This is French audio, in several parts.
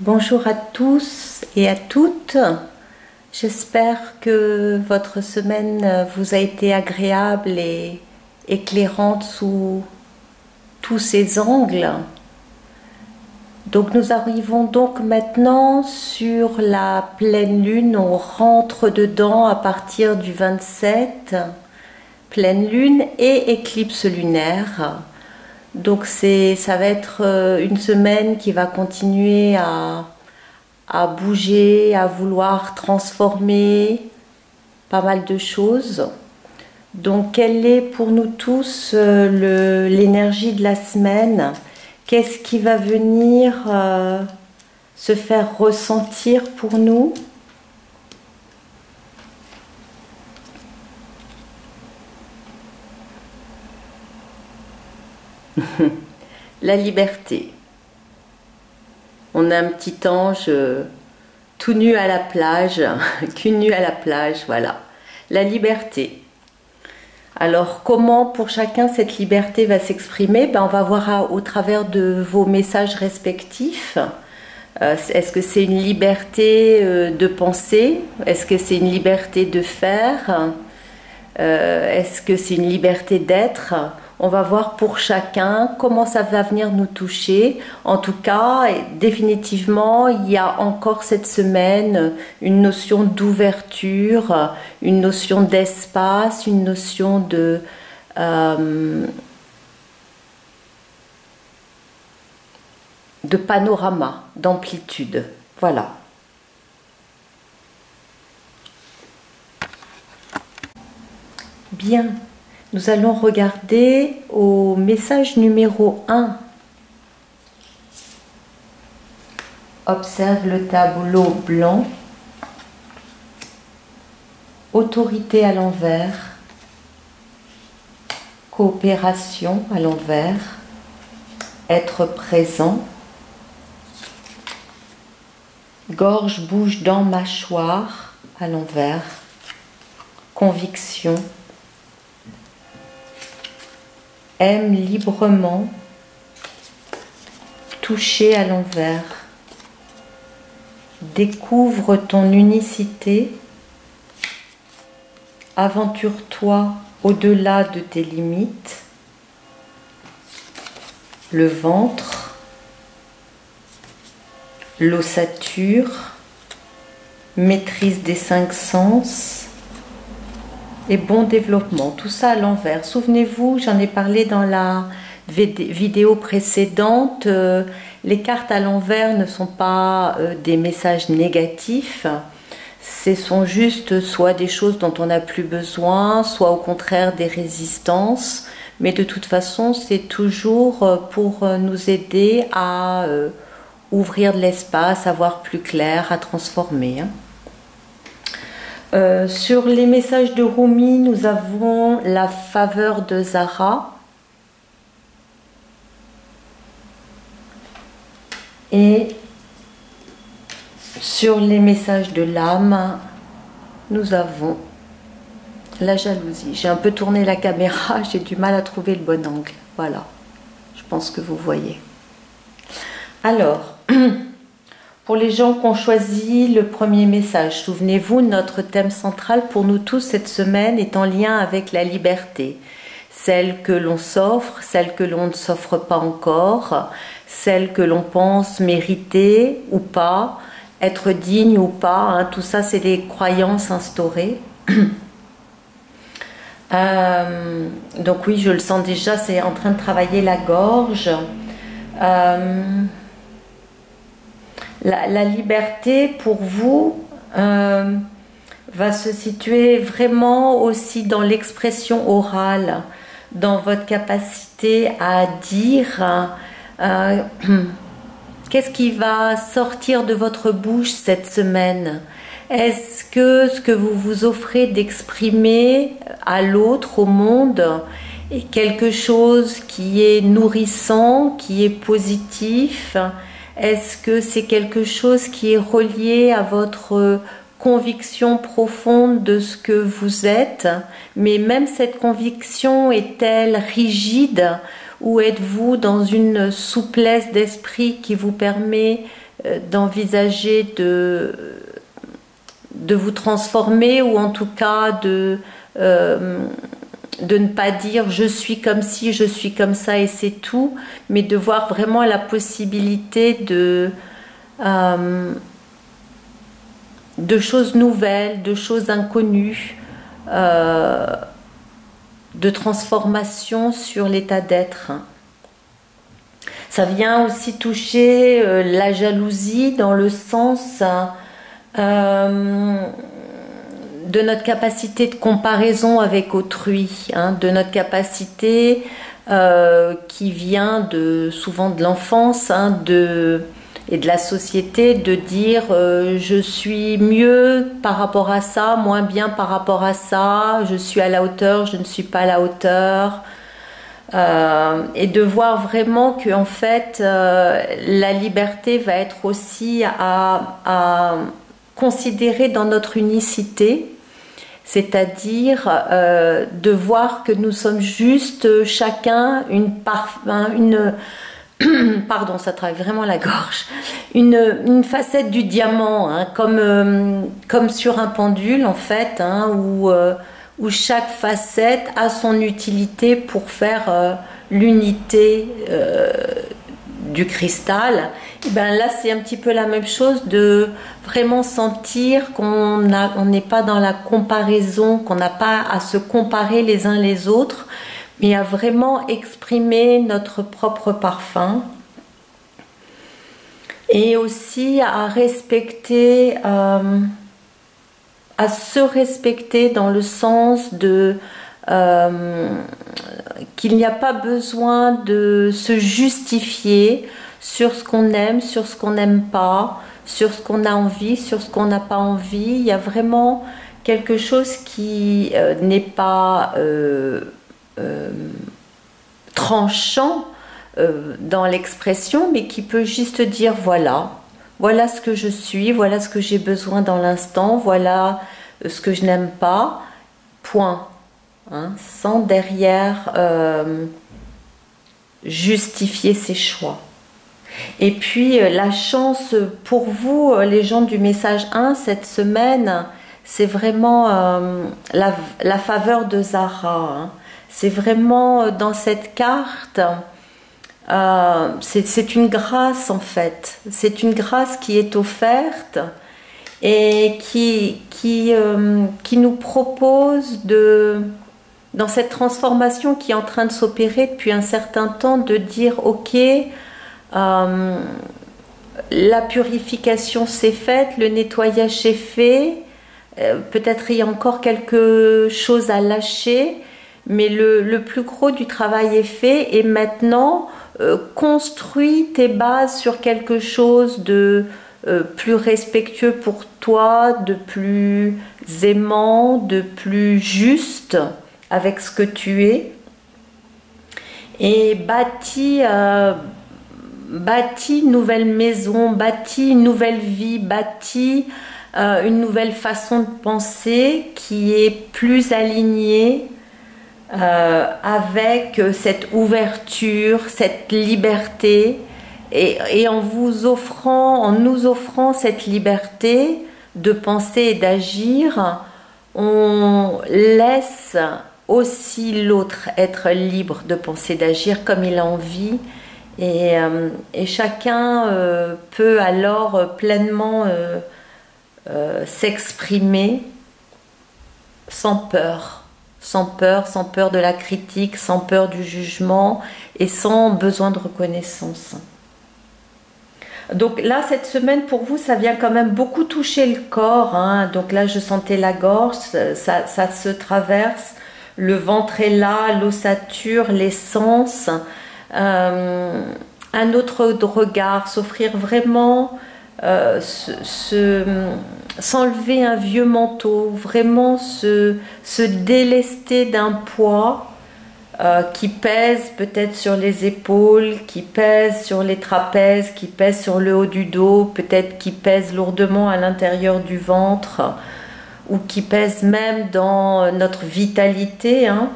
Bonjour à tous et à toutes. J'espère que votre semaine vous a été agréable et éclairante sous tous ses angles. Donc nous arrivons donc maintenant sur la pleine lune. On rentre dedans à partir du 27, pleine lune et éclipse lunaire. Donc ça va être une semaine qui va continuer à bouger, à vouloir transformer pas mal de choses. Donc quelle est pour nous tous l'énergie de la semaine? Qu'est-ce qui va venir se faire ressentir pour nous? La liberté. On a un petit ange tout nu à la plage, cul nu à la plage, voilà. La liberté. Alors comment pour chacun cette liberté va s'exprimer? On va voir au travers de vos messages respectifs. Est-ce que c'est une liberté de penser? Est-ce que c'est une liberté de faire? Est-ce que c'est une liberté d'être? On va voir pour chacun comment ça va venir nous toucher. En tout cas, définitivement, il y a encore cette semaine une notion d'ouverture, une notion d'espace, une notion de panorama, d'amplitude. Voilà. Bien. Nous allons regarder au message numéro 1. Observe le tableau blanc. Autorité à l'envers. Coopération à l'envers. Être présent. Gorge, bouche, dents, mâchoire à l'envers. Conviction. Aime librement, toucher à l'envers. Découvre ton unicité. Aventure-toi au-delà de tes limites. Le ventre, l'ossature, maîtrise des 5 sens. Et bon développement, tout ça à l'envers. Souvenez-vous, j'en ai parlé dans la vidéo précédente, les cartes à l'envers ne sont pas des messages négatifs, ce sont juste soit des choses dont on n'a plus besoin, soit au contraire des résistances, mais de toute façon c'est toujours pour nous aider à ouvrir de l'espace, à voir plus clair, à transformer. Sur les messages de Rumi, nous avons la faveur de Zara. Et sur les messages de l'âme, nous avons la jalousie. J'ai un peu tourné la caméra, j'ai du mal à trouver le bon angle. Voilà, je pense que vous voyez. Alors... Pour les gens qui ont choisi le premier message, souvenez-vous, notre thème central pour nous tous cette semaine est en lien avec la liberté. Celle que l'on s'offre, celle que l'on ne s'offre pas encore, celle que l'on pense mériter ou pas, être digne ou pas, tout ça c'est des croyances instaurées. Donc oui, je le sens déjà, c'est en train de travailler la gorge. La liberté pour vous va se situer vraiment aussi dans l'expression orale, dans votre capacité à dire qu'est-ce qui va sortir de votre bouche cette semaine. Est-ce que ce que vous vous offrez d'exprimer à l'autre, au monde, est quelque chose qui est nourrissant, qui est positif? Est-ce que c'est quelque chose qui est relié à votre conviction profonde de ce que vous êtes? Mais même cette conviction est-elle rigide ou êtes-vous dans une souplesse d'esprit qui vous permet d'envisager de vous transformer, ou en tout cas de ne pas dire je suis comme ci, je suis comme ça et c'est tout, mais de voir vraiment la possibilité de choses nouvelles, de choses inconnues, de transformation sur l'état d'être. Ça vient aussi toucher la jalousie dans le sens de notre capacité de comparaison avec autrui, hein, de notre capacité qui vient souvent de l'enfance, hein, et de la société, de dire je suis mieux par rapport à ça, moins bien par rapport à ça, je suis à la hauteur, je ne suis pas à la hauteur, et de voir vraiment que en fait la liberté va être aussi à considérer dans notre unicité, c'est-à-dire de voir que nous sommes juste chacun pardon, ça travaille vraiment la gorge, une facette du diamant, hein, comme sur un pendule en fait, hein, où chaque facette a son utilité pour faire l'unité du cristal. Et ben là c'est un petit peu la même chose, de vraiment sentir qu'on n'est pas dans la comparaison, qu'on n'a pas à se comparer les uns les autres, mais à vraiment exprimer notre propre parfum, et aussi à respecter, à se respecter dans le sens de qu'il n'y a pas besoin de se justifier sur ce qu'on aime, sur ce qu'on n'aime pas, sur ce qu'on a envie, sur ce qu'on n'a pas envie. Il y a vraiment quelque chose qui n'est pas tranchant dans l'expression, mais qui peut juste dire voilà ce que je suis, voilà ce que j'ai besoin dans l'instant, voilà ce que je n'aime pas, point, hein, sans derrière justifier ses choix. Et puis la chance pour vous, les gens du message 1, cette semaine, c'est vraiment la faveur de Zara, hein. C'est vraiment dans cette carte, c'est une grâce en fait, c'est une grâce qui est offerte et qui nous propose dans cette transformation qui est en train de s'opérer depuis un certain temps, de dire ok, la purification s'est faite, le nettoyage est fait, peut-être il y a encore quelque chose à lâcher, mais le plus gros du travail est fait, et maintenant construis tes bases sur quelque chose de plus respectueux pour toi, de plus aimant, de plus juste avec ce que tu es, et bâtis une nouvelle maison, bâtis une nouvelle vie, bâtis une nouvelle façon de penser qui est plus alignée avec cette ouverture, cette liberté, et en nous offrant cette liberté de penser et d'agir, on laisse aussi l'autre être libre de penser, d'agir comme il a envie, et chacun peut alors pleinement s'exprimer sans peur de la critique, sans peur du jugement et sans besoin de reconnaissance. Donc là, cette semaine, pour vous, ça vient quand même beaucoup toucher le corps, hein. Donc là, je sentais la gorge, ça se traverse, le ventre est là, l'ossature, les sens, un autre regard, s'offrir vraiment, s'enlever un vieux manteau, vraiment se délester d'un poids qui pèse peut-être sur les épaules, qui pèse sur les trapèzes, qui pèse sur le haut du dos, peut-être qui pèse lourdement à l'intérieur du ventre, ou qui pèse même dans notre vitalité, hein.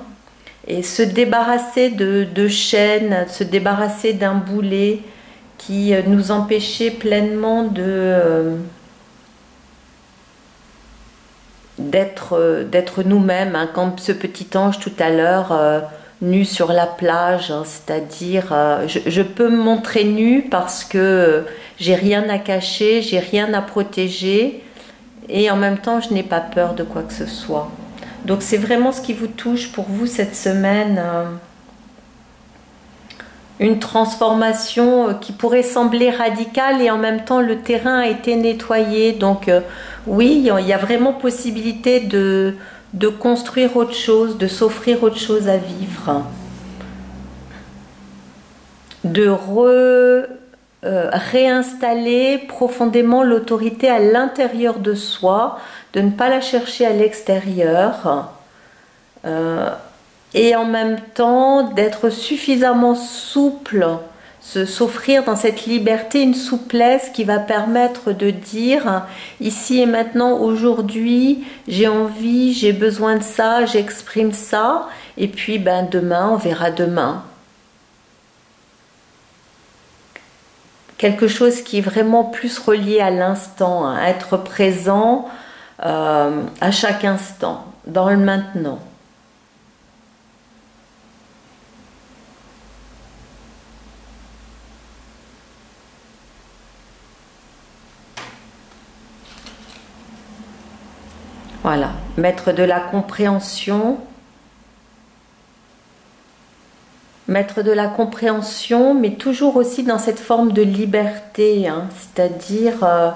Et se débarrasser de chaînes, se débarrasser d'un boulet qui nous empêchait pleinement d'être nous-mêmes, hein, comme ce petit ange tout à l'heure, nu sur la plage, hein, c'est-à-dire je peux me montrer nue parce que j'ai rien à cacher, j'ai rien à protéger, et en même temps je n'ai pas peur de quoi que ce soit. Donc c'est vraiment ce qui vous touche pour vous cette semaine, une transformation qui pourrait sembler radicale et en même temps le terrain a été nettoyé. Donc oui, il y a vraiment possibilité de construire autre chose, de s'offrir autre chose à vivre, de réinstaller profondément l'autorité à l'intérieur de soi, de ne pas la chercher à l'extérieur, et en même temps d'être suffisamment souple, s'offrir dans cette liberté une souplesse qui va permettre de dire ici et maintenant, aujourd'hui, j'ai envie, j'ai besoin de ça, j'exprime ça, et puis ben, demain, on verra demain. Quelque chose qui est vraiment plus relié à l'instant, hein, être présent à chaque instant, dans le maintenant. Voilà, mettre de la compréhension, mais toujours aussi dans cette forme de liberté, hein, c'est-à-dire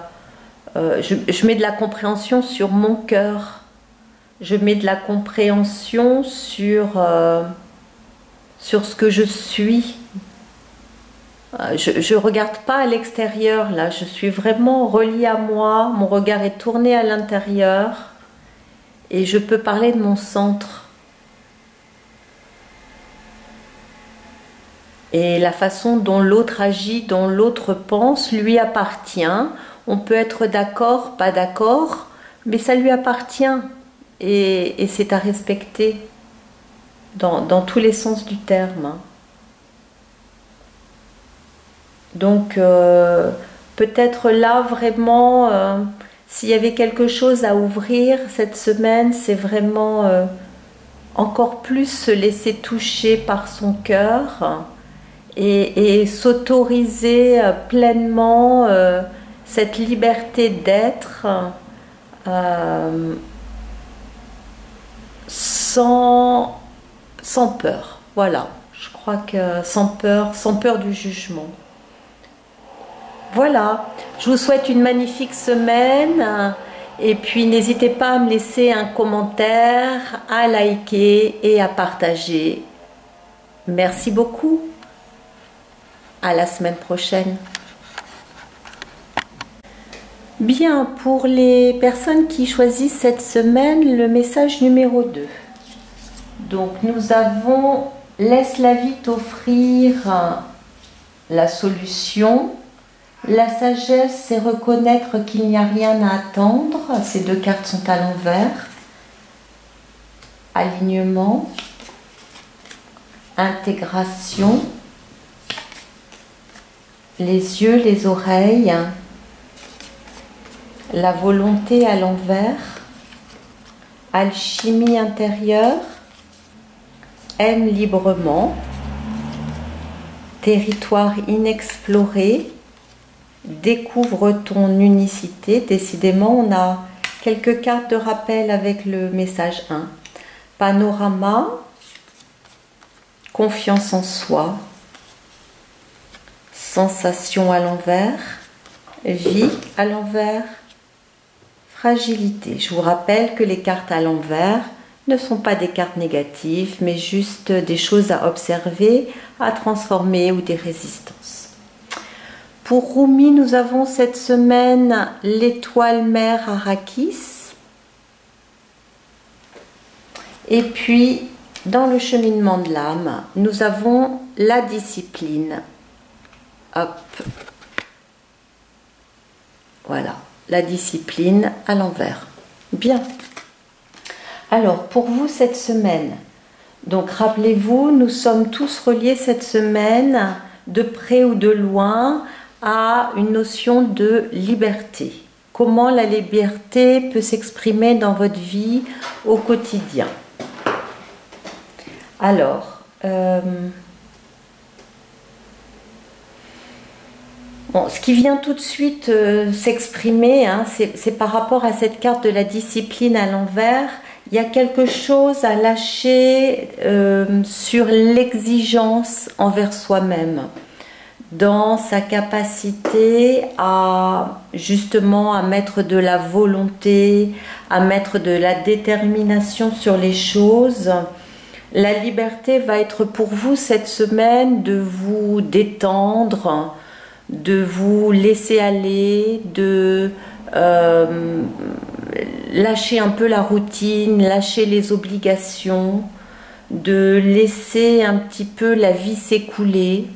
je mets de la compréhension sur mon cœur, je mets de la compréhension sur ce que je suis. Je ne regarde pas à l'extérieur, là, je suis vraiment reliée à moi, mon regard est tourné à l'intérieur. Et je peux parler de mon centre. Et la façon dont l'autre agit, dont l'autre pense, lui appartient. On peut être d'accord, pas d'accord, mais ça lui appartient. Et c'est à respecter dans tous les sens du terme. Donc, peut-être là, vraiment... s'il y avait quelque chose à ouvrir cette semaine, c'est vraiment encore plus se laisser toucher par son cœur et s'autoriser pleinement cette liberté d'être sans peur. Voilà, je crois que sans peur du jugement. Voilà, je vous souhaite une magnifique semaine et puis n'hésitez pas à me laisser un commentaire, à liker et à partager. Merci beaucoup. À la semaine prochaine. Bien, pour les personnes qui choisissent cette semaine, le message numéro 2. Donc nous avons « Laisse la vie t'offrir la solution ». La sagesse, c'est reconnaître qu'il n'y a rien à attendre. Ces deux cartes sont à l'envers. Alignement. Intégration. Les yeux, les oreilles. La volonté à l'envers. Alchimie intérieure. Aime librement. Territoire inexploré. Découvre ton unicité. Décidément, on a quelques cartes de rappel avec le message 1. Panorama, confiance en soi, sensation à l'envers, vie à l'envers, fragilité. Je vous rappelle que les cartes à l'envers ne sont pas des cartes négatives, mais juste des choses à observer, à transformer ou des résistances. Pour Rumi, nous avons cette semaine l'étoile mère Arrakis. Et puis, dans le cheminement de l'âme, nous avons la discipline. Hop. Voilà, la discipline à l'envers. Bien. Alors, pour vous, cette semaine, donc rappelez-vous, nous sommes tous reliés cette semaine de près ou de loin, à une notion de liberté. Comment la liberté peut s'exprimer dans votre vie au quotidien. Alors, bon, ce qui vient tout de suite s'exprimer, hein, c'est par rapport à cette carte de la discipline à l'envers. Il y a quelque chose à lâcher sur l'exigence envers soi-même, dans sa capacité à justement à mettre de la volonté, à mettre de la détermination sur les choses. La liberté va être pour vous cette semaine de vous détendre, de vous laisser aller, de lâcher un peu la routine, lâcher les obligations, de laisser un petit peu la vie s'écouler,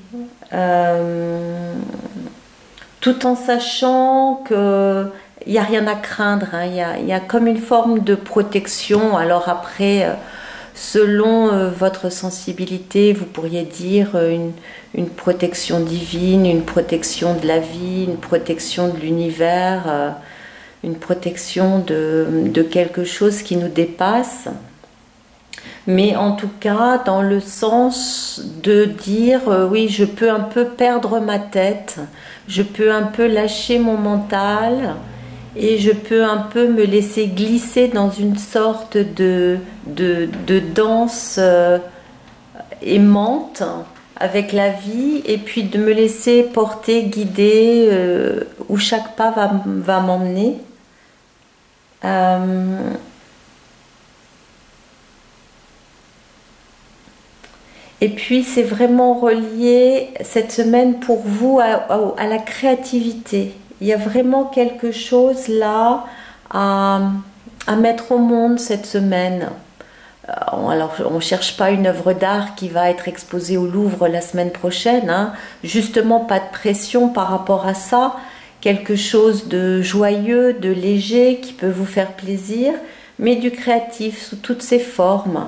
tout en sachant que il n'y a rien à craindre, hein. Il y a comme une forme de protection. Alors après, selon votre sensibilité, vous pourriez dire une protection divine, une protection de la vie, une protection de l'univers, une protection de quelque chose qui nous dépasse. Mais en tout cas, dans le sens de dire, oui, je peux un peu perdre ma tête, je peux un peu lâcher mon mental, et je peux un peu me laisser glisser dans une sorte de danse aimante avec la vie, et puis de me laisser porter, guider où chaque pas va m'emmener. Et puis c'est vraiment relié cette semaine pour vous à la créativité. Il y a vraiment quelque chose là à mettre au monde cette semaine. Alors on ne cherche pas une œuvre d'art qui va être exposée au Louvre la semaine prochaine, hein. Justement pas de pression par rapport à ça, quelque chose de joyeux, de léger qui peut vous faire plaisir, mais du créatif sous toutes ses formes.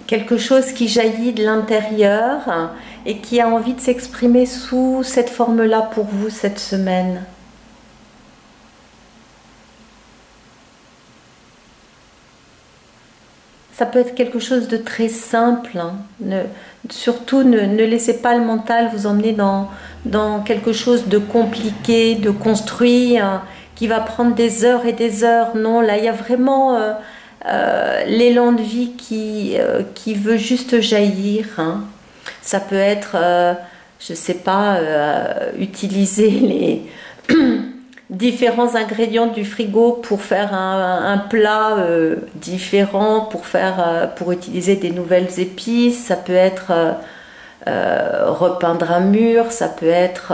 Quelque chose qui jaillit de l'intérieur et qui a envie de s'exprimer sous cette forme-là pour vous cette semaine. Ça peut être quelque chose de très simple, hein. Surtout ne laissez pas le mental vous emmener dans quelque chose de compliqué, de construit, hein, qui va prendre des heures et des heures. Non, là il y a vraiment l'élan de vie qui veut juste jaillir, hein. Ça peut être, je ne sais pas, utiliser les différents ingrédients du frigo pour faire un plat différent, pour utiliser des nouvelles épices. Ça peut être repeindre un mur, ça peut être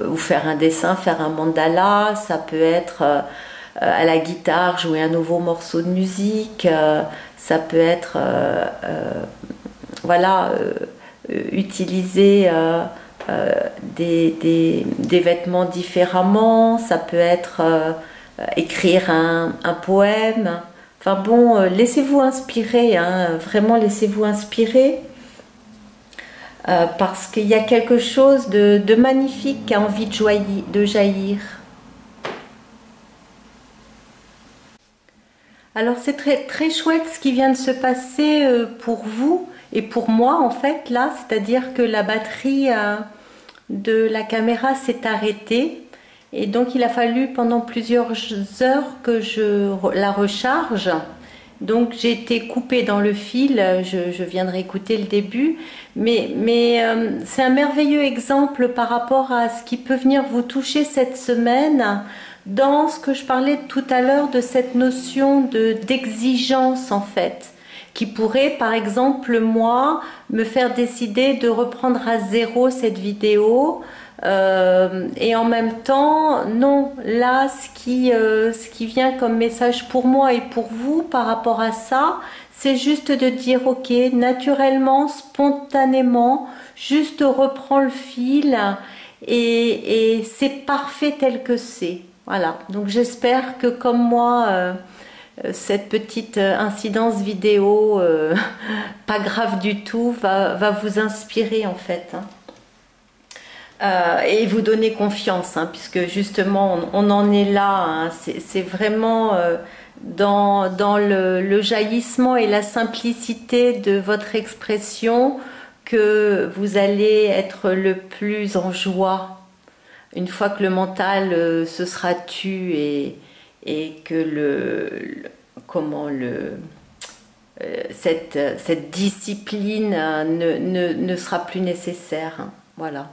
ou faire un dessin, faire un mandala, ça peut être à la guitare jouer un nouveau morceau de musique, ça peut être voilà, utiliser des vêtements différemment, ça peut être écrire un poème. Enfin bon, laissez-vous inspirer, hein, vraiment laissez-vous inspirer, parce qu'il y a quelque chose de magnifique qui a envie de jaillir. Alors c'est très chouette ce qui vient de se passer pour vous et pour moi en fait là, c'est-à-dire que la batterie de la caméra s'est arrêtée et donc il a fallu pendant plusieurs heures que je la recharge. Donc j'ai été coupée dans le fil, je viendrai écouter le début, mais c'est un merveilleux exemple par rapport à ce qui peut venir vous toucher cette semaine, dans ce que je parlais tout à l'heure de cette notion d'exigence en fait, qui pourrait par exemple moi me faire décider de reprendre à zéro cette vidéo, et en même temps non, là ce qui vient comme message pour moi et pour vous par rapport à ça, c'est juste de dire ok, naturellement, spontanément, juste reprends le fil et c'est parfait tel que c'est. Voilà, donc j'espère que comme moi cette petite incidence vidéo, pas grave du tout, va vous inspirer en fait. Hein. Et vous donner confiance, hein, puisque justement on en est là, hein, c'est vraiment dans le jaillissement et la simplicité de votre expression que vous allez être le plus en joie. Une fois que le mental se sera tu et que cette discipline ne sera plus nécessaire. Hein, voilà.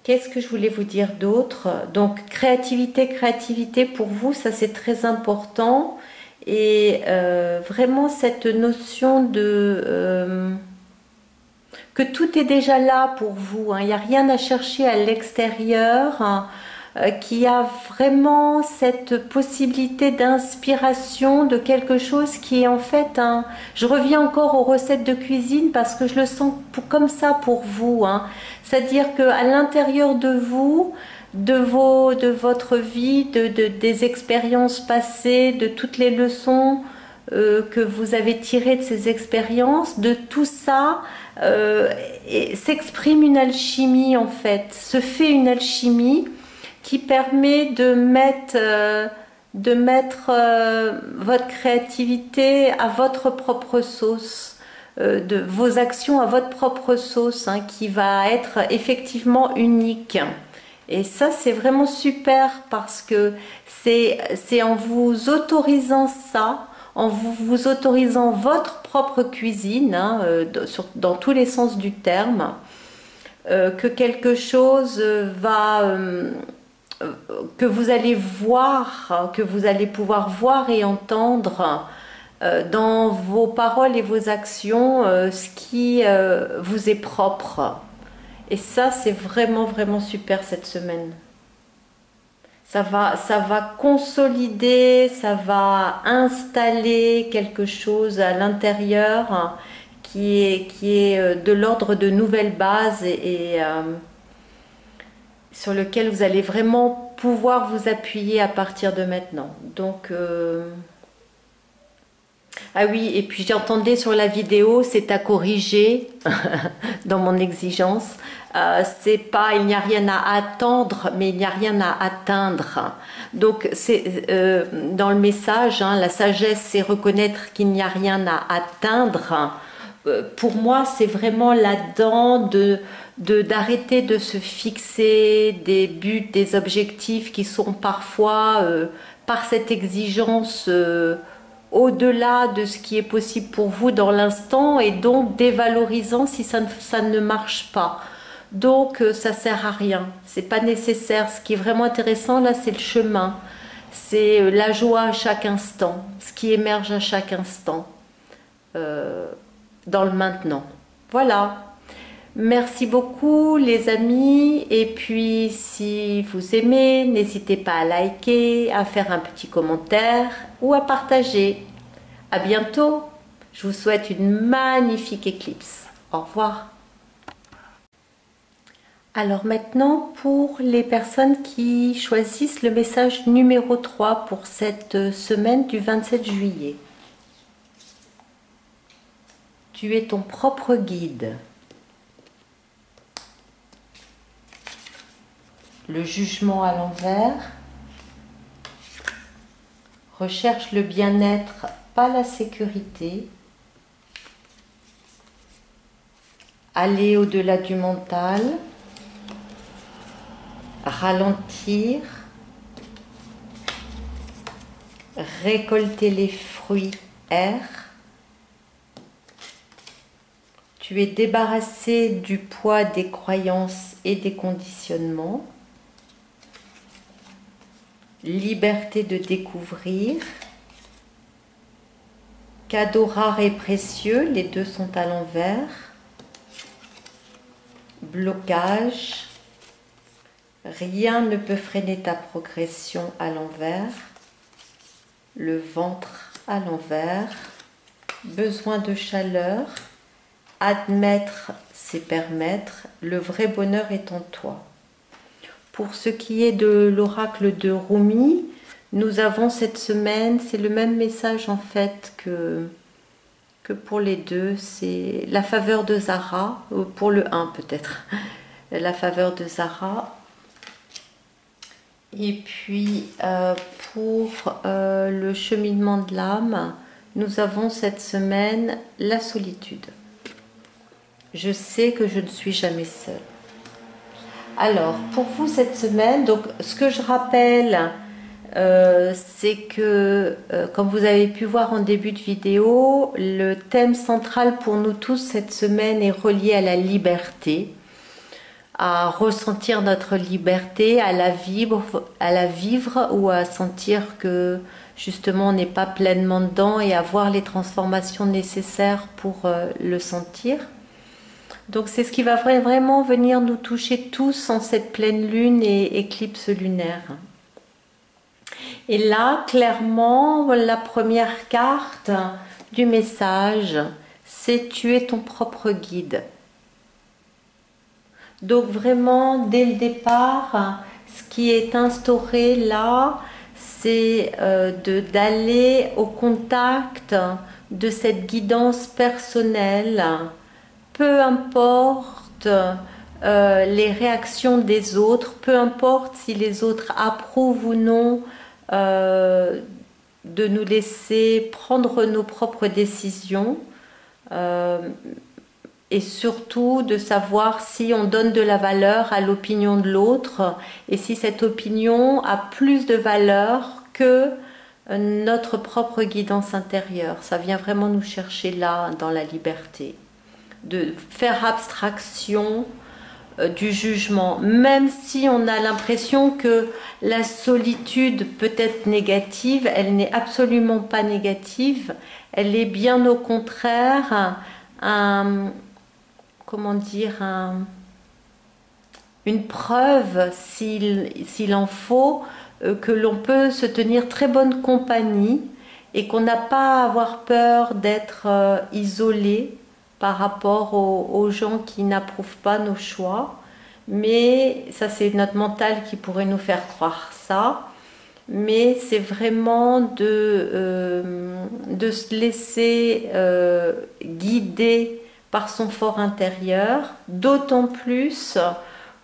Qu'est-ce que je voulais vous dire d'autre? Donc créativité pour vous, ça c'est très important. Et vraiment cette notion de que tout est déjà là pour vous. Hein. Il n'y a rien à chercher à l'extérieur. Hein, qui a vraiment cette possibilité d'inspiration de quelque chose qui est en fait un... Je reviens encore aux recettes de cuisine parce que je le sens comme ça pour vous. Hein. C'est-à-dire qu'à l'intérieur de vous, de votre vie, des expériences passées, de toutes les leçons que vous avez tirées de ces expériences, de tout ça, s'exprime une alchimie en fait, se fait une alchimie qui permet de mettre votre créativité à votre propre sauce, de vos actions à votre propre sauce, hein, qui va être effectivement unique. Et ça, c'est vraiment super parce que c'est en vous autorisant ça, en vous autorisant votre propre cuisine, hein, dans tous les sens du terme, que quelque chose que vous allez voir, que vous allez pouvoir voir et entendre dans vos paroles et vos actions, ce qui vous est propre. Et ça, c'est vraiment super cette semaine. Ça va consolider, ça va installer quelque chose à l'intérieur qui est de l'ordre de nouvelles bases et sur lequel vous allez vraiment pouvoir vous appuyer à partir de maintenant. Donc, ah oui, et puis j'entendais sur la vidéo, c'est à corriger dans mon exigence. C'est pas, il n'y a rien à attendre, mais il n'y a rien à atteindre. Donc, c'est dans le message, hein, la sagesse, c'est reconnaître qu'il n'y a rien à atteindre. Pour moi, c'est vraiment là-dedans d'arrêter de se fixer des buts, des objectifs qui sont parfois, par cette exigence, au-delà de ce qui est possible pour vous dans l'instant et donc dévalorisant si ça ne marche pas. Donc ça sert à rien, c'est pas nécessaire. Ce qui est vraiment intéressant là, c'est le chemin, c'est la joie à chaque instant, ce qui émerge à chaque instant, dans le maintenant. Voilà. Merci beaucoup les amis, et puis si vous aimez, n'hésitez pas à liker, à faire un petit commentaire ou à partager. À bientôt, je vous souhaite une magnifique éclipse. Au revoir. Alors maintenant, pour les personnes qui choisissent le message numéro 3 pour cette semaine du 27 juillet. Tu es ton propre guide. Le jugement à l'envers. Recherche le bien-être, pas la sécurité. Aller au-delà du mental. Ralentir. Récolter les fruits R. Tu es débarrassé du poids des croyances et des conditionnements. Liberté de découvrir. Cadeau rare et précieux, les deux sont à l'envers. Blocage. Rien ne peut freiner ta progression à l'envers. Le ventre à l'envers. Besoin de chaleur. Admettre, c'est permettre. Le vrai bonheur est en toi. Pour ce qui est de l'oracle de Rumi, Nous avons cette semaine, c'est le même message en fait que pour les deux, c'est la faveur de Zara, ou pour le 1 peut-être, la faveur de Zara. Et puis pour le cheminement de l'âme, nous avons cette semaine la solitude. Je sais que je ne suis jamais seule. Alors, pour vous cette semaine, donc ce que je rappelle, c'est que, comme vous avez pu voir en début de vidéo, le thème central pour nous tous cette semaine est relié à la liberté, à ressentir notre liberté, à la vivre ou à sentir que justement on n'est pas pleinement dedans et avoir les transformations nécessaires pour le sentir. Donc c'est ce qui va vraiment venir nous toucher tous en cette pleine lune et éclipse lunaire. Et là, clairement, la première carte du message, c'est tu es ton propre guide. Donc vraiment, dès le départ, ce qui est instauré là, c'est d'aller au contact de cette guidance personnelle, peu importe les réactions des autres, peu importe si les autres approuvent ou non, de nous laisser prendre nos propres décisions et surtout de savoir si on donne de la valeur à l'opinion de l'autre et si cette opinion a plus de valeur que notre propre guidance intérieure. Ça vient vraiment nous chercher là dans la liberté, de faire abstraction du jugement, même si on a l'impression que la solitude peut être négative, elle n'est absolument pas négative, elle est bien au contraire une preuve, s'il en faut, que l'on peut se tenir très bonne compagnie et qu'on n'a pas à avoir peur d'être isolé par rapport aux gens qui n'approuvent pas nos choix. Mais ça, c'est notre mental qui pourrait nous faire croire ça. Mais c'est vraiment de se laisser guider par son fort intérieur, d'autant plus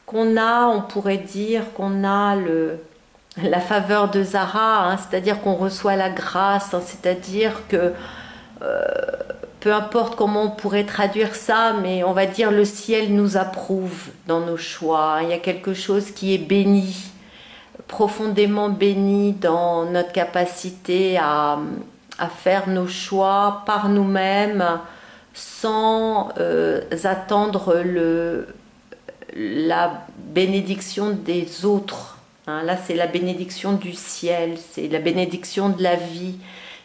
on pourrait dire qu'on a la faveur de Zara, hein, c'est-à-dire qu'on reçoit la grâce, hein, c'est-à-dire que peu importe comment on pourrait traduire ça, mais on va dire le ciel nous approuve dans nos choix. Il y a quelque chose qui est béni, profondément béni dans notre capacité à faire nos choix par nous-mêmes sans attendre la bénédiction des autres. Hein, là, c'est la bénédiction du ciel, c'est la bénédiction de la vie.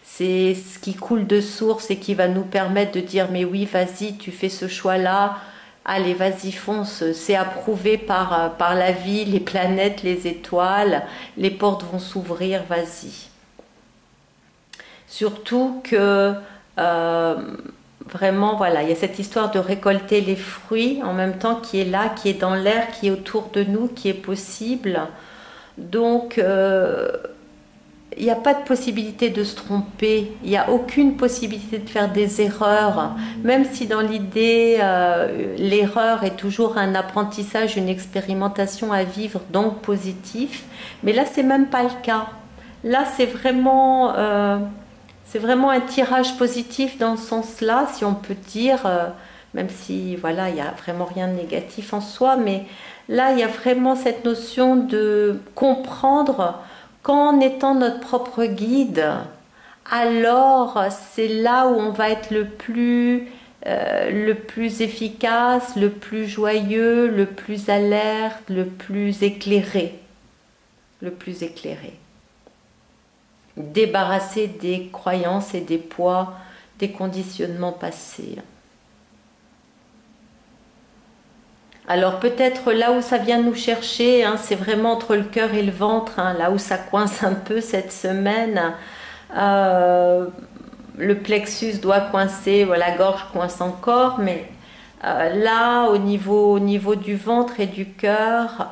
C'est ce qui coule de source et qui va nous permettre de dire mais oui, vas-y, tu fais ce choix-là, allez, vas-y, fonce, c'est approuvé par la vie, les planètes, les étoiles, les portes vont s'ouvrir, vas-y. Surtout que vraiment, voilà, il y a cette histoire de récolter les fruits en même temps qui est là, qui est dans l'air, qui est autour de nous, qui est possible. Donc, il n'y a pas de possibilité de se tromper, il n'y a aucune possibilité de faire des erreurs, même si dans l'idée, l'erreur est toujours un apprentissage, une expérimentation à vivre, donc positif. Mais là, c'est même pas le cas. Là, c'est vraiment un tirage positif dans ce sens-là, si on peut dire, même si, voilà, il n'y a vraiment rien de négatif en soi, mais là, il y a vraiment cette notion de comprendre qu'en étant notre propre guide, alors c'est là où on va être le plus efficace, le plus joyeux, le plus alerte, le plus éclairé. Débarrassé des croyances et des poids, des conditionnements passés. Alors peut-être là où ça vient nous chercher, hein, c'est vraiment entre le cœur et le ventre, hein, là où ça coince un peu cette semaine. Le plexus doit coincer, voilà, la gorge coince encore, mais là au niveau du ventre et du cœur,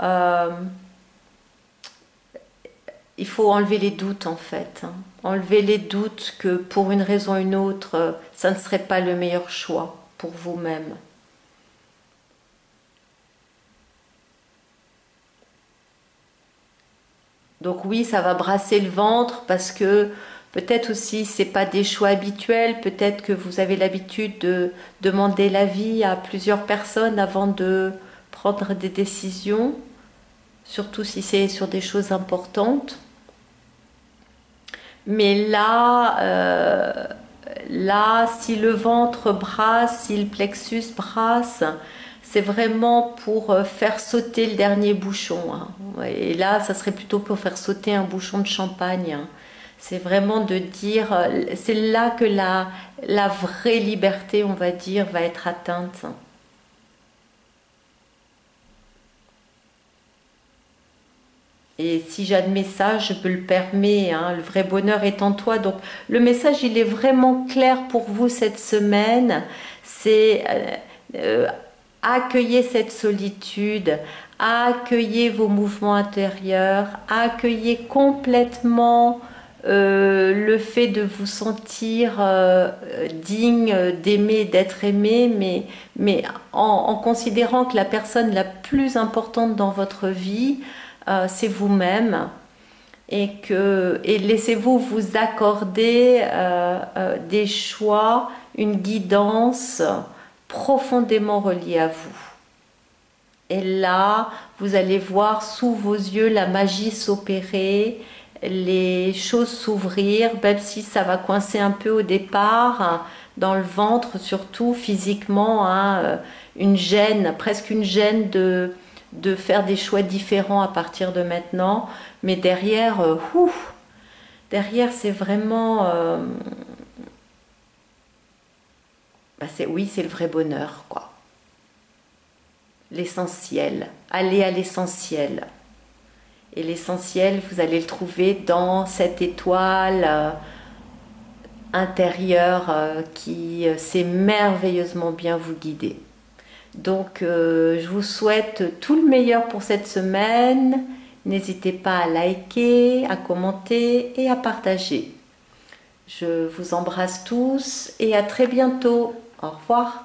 il faut enlever les doutes en fait. Hein. Enlever les doutes que pour une raison ou une autre, ça ne serait pas le meilleur choix pour vous-même. Donc oui, ça va brasser le ventre parce que peut-être aussi c'est pas des choix habituels, peut-être que vous avez l'habitude de demander l'avis à plusieurs personnes avant de prendre des décisions, surtout si c'est sur des choses importantes. Mais là, si le ventre brasse, si le plexus brasse, c'est vraiment pour faire sauter le dernier bouchon. Hein. Et là, ça serait plutôt pour faire sauter un bouchon de champagne. Hein. C'est vraiment de dire, c'est là que la vraie liberté, on va dire, va être atteinte. Et si j'admets ça, je peux le permettre. Hein. Le vrai bonheur est en toi. Donc le message, il est vraiment clair pour vous cette semaine. C'est accueillez cette solitude, accueillez vos mouvements intérieurs, accueillez complètement le fait de vous sentir digne d'aimer, d'être aimé, mais en considérant que la personne la plus importante dans votre vie, c'est vous-même et laissez-vous vous accorder des choix, une guidance profondément reliée à vous. Et là, vous allez voir sous vos yeux la magie s'opérer, les choses s'ouvrir, même si ça va coincer un peu au départ, hein, dans le ventre, surtout physiquement, hein, une gêne, presque une gêne de faire des choix différents à partir de maintenant. Mais derrière, derrière c'est vraiment... oui, c'est le vrai bonheur, quoi. L'essentiel. Allez à l'essentiel. Et l'essentiel, vous allez le trouver dans cette étoile intérieure qui sait merveilleusement bien vous guider. Donc, je vous souhaite tout le meilleur pour cette semaine. N'hésitez pas à liker, à commenter et à partager. Je vous embrasse tous et à très bientôt. Au revoir.